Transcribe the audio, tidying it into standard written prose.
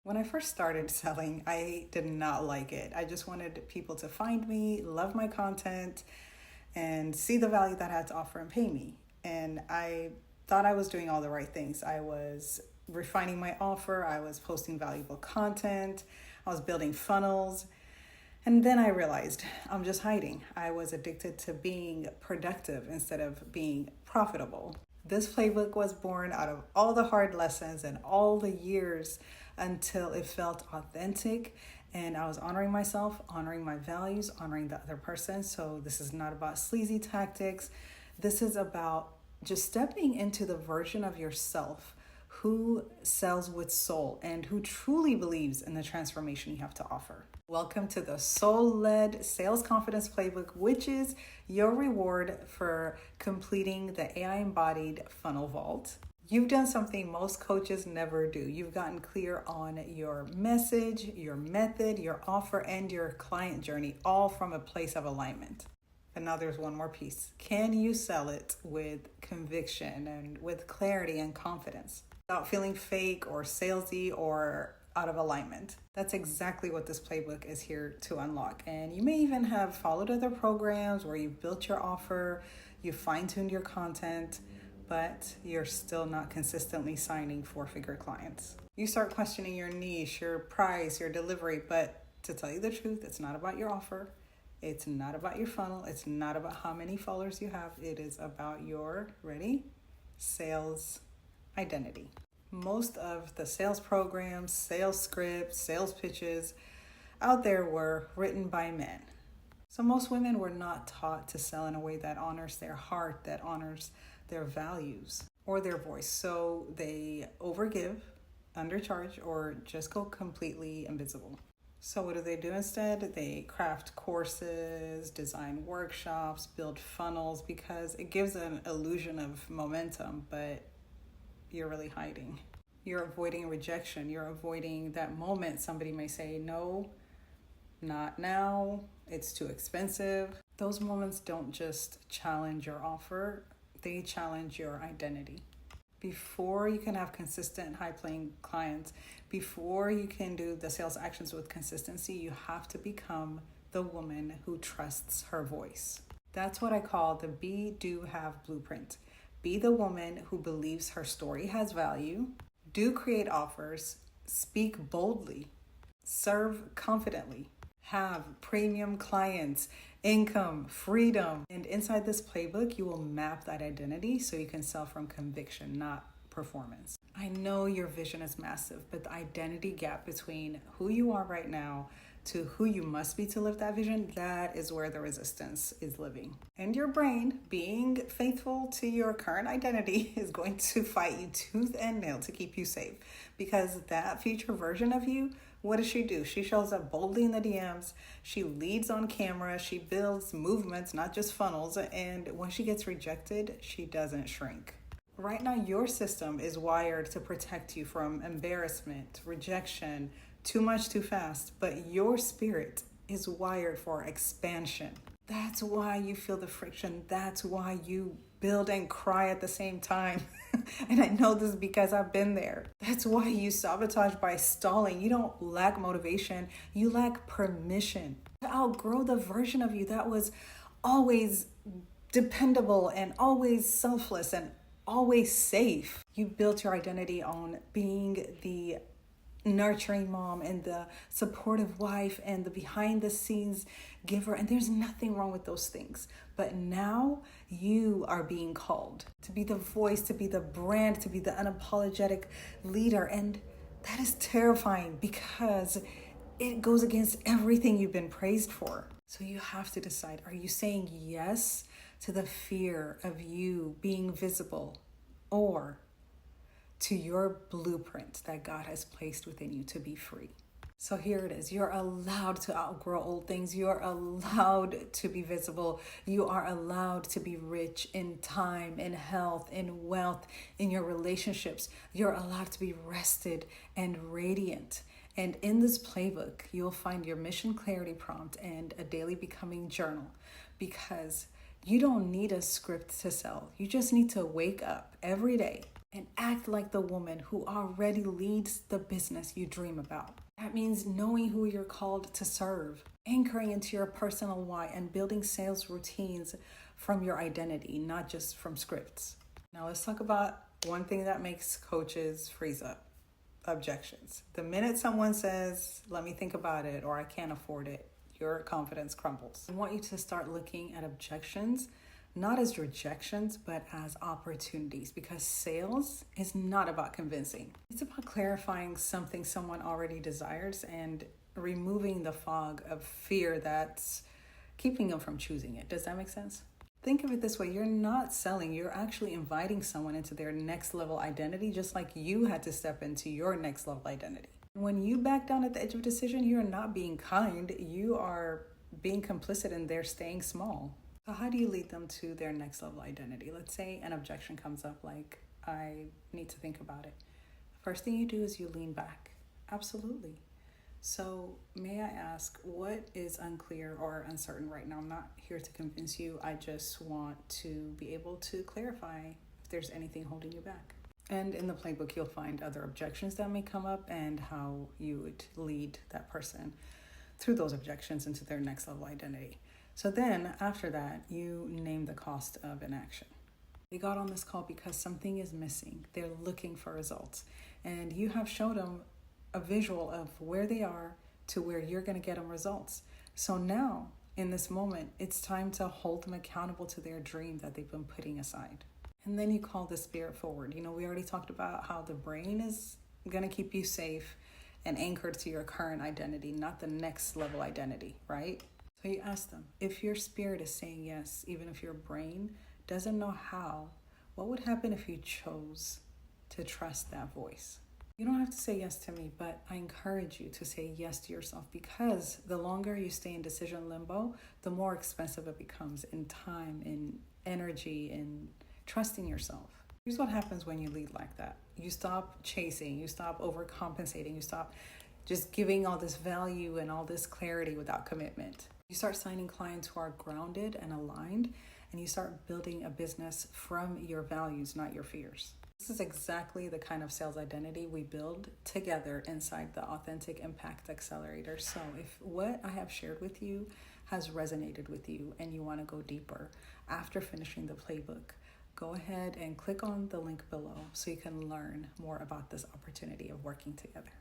When I first started selling, I did not like it. I just wanted people to find me, love my content, and see the value that I had to offer and pay me. And I thought I was doing all the right things. I was refining my offer, I was posting valuable content, I was building funnels. And then I realized I'm just hiding. I was addicted to being productive instead of being profitable. This playbook was born out of all the hard lessons and all the years until it felt authentic and I was honoring myself, honoring my values, honoring the other person. So this is not about sleazy tactics. This is about just stepping into the version of yourself who sells with soul and who truly believes in the transformation you have to offer. Welcome to the Soul-Led Sales Confidence Playbook, which is your reward for completing the AI-embodied funnel vault. You've done something most coaches never do. You've gotten clear on your message, your method, your offer, and your client journey, all from a place of alignment. But now there's one more piece. Can you sell it with conviction and with clarity and confidence without feeling fake or salesy or out of alignment? That's exactly what this playbook is here to unlock. And you may even have followed other programs where you've built your offer, you've fine-tuned your content, but you're still not consistently signing four-figure clients. You start questioning your niche, your price, your delivery, but to tell you the truth, it's not about your offer. It's not about your funnel. It's not about how many followers you have. It is about your, sales identity. Most of the sales programs, sales scripts, sales pitches out there were written by men. So most women were not taught to sell in a way that honors their heart, that honors their values or their voice. So they overgive, undercharge, or just go completely invisible. So what do instead? They craft courses, design workshops, build funnels because it gives an illusion of momentum, but you're really hiding. You're avoiding rejection. You're avoiding that moment somebody may say, no, not now, it's too expensive. Those moments don't just challenge your offer, they challenge your identity. Before you can have consistent high-paying clients, before you can do the sales actions with consistency, you have to become the woman who trusts her voice. That's what I call the be, do, have blueprint. Be the woman who believes her story has value, do create offers, speak boldly, serve confidently, have premium clients, income, freedom. And inside this playbook, you will map that identity so you can sell from conviction, not performance. I know your vision is massive, but the identity gap between who you are right now to who you must be to live that vision, that is where the resistance is living. And your brain, being faithful to your current identity, is going to fight you tooth and nail to keep you safe. Because that future version of you, what does she do? She shows up boldly in the DMs. She leads on camera. She builds movements, not just funnels. And when she gets rejected, she doesn't shrink. Right now, your system is wired to protect you from embarrassment, rejection, too much, too fast. But your spirit is wired for expansion. That's why you feel the friction. That's why you build and cry at the same time. And I know this because I've been there. That's why you sabotage by stalling. You don't lack motivation. You lack permission to outgrow the version of you that was always dependable and always selfless and always safe. You built your identity on being the nurturing mom and the supportive wife and the behind the scenes giver, and there's nothing wrong with those things. But now you are being called to be the voice, to be the brand, to be the unapologetic leader, and that is terrifying because it goes against everything you've been praised for. So you have to decide, are you saying yes to the fear of you being visible, or to your blueprint that God has placed within you to be free? So here it is. You're allowed to outgrow old things. You're allowed to be visible. You are allowed to be rich in time, in health, in wealth, in your relationships. You're allowed to be rested and radiant. And in this playbook, you'll find your mission clarity prompt and a daily becoming journal, because you don't need a script to sell. You just need to wake up every day and act like the woman who already leads the business you dream about. That means knowing who you're called to serve, anchoring into your personal why, and building sales routines from your identity, not just from scripts. Now let's talk about one thing that makes coaches freeze up: objections. The minute someone says, let me think about it, or I can't afford it, your confidence crumbles. I want you to start looking at objections not as rejections, but as opportunities, because sales is not about convincing. It's about clarifying something someone already desires and removing the fog of fear that's keeping them from choosing it. Does that make sense? Think of it this way: you're not selling, you're actually inviting someone into their next level identity, just like you had to step into your next level identity. When you back down at the edge of a decision, you're not being kind, you are being complicit in their staying small. So how do you lead them to their next level identity? Let's say an objection comes up like, I need to think about it. The first thing you do is you lean back. Absolutely. So may I ask, what is unclear or uncertain right now? I'm not here to convince you. I just want to be able to clarify if there's anything holding you back. And in the playbook, you'll find other objections that may come up and how you would lead that person through those objections into their next level identity. So then after that, you name the cost of inaction. They got on this call because something is missing. They're looking for results. And you have showed them a visual of where they are to where you're going to get them results. So now, in this moment, it's time to hold them accountable to their dream that they've been putting aside. And then you call the spirit forward. We already talked about how the brain is going to keep you safe and anchored to your current identity, not the next level identity, right? So you ask them, if your spirit is saying yes, even if your brain doesn't know how, what would happen if you chose to trust that voice? You don't have to say yes to me, but I encourage you to say yes to yourself, because the longer you stay in decision limbo, the more expensive it becomes in time, in energy, in trusting yourself. Here's what happens when you lead like that. You stop chasing, you stop overcompensating, you stop just giving all this value and all this clarity without commitment. You start signing clients who are grounded and aligned, and you start building a business from your values, not your fears. This is exactly the kind of sales identity we build together inside the Authentic Impact Accelerator. So if what I have shared with you has resonated with you and you want to go deeper after finishing the playbook, go ahead and click on the link below so you can learn more about this opportunity of working together.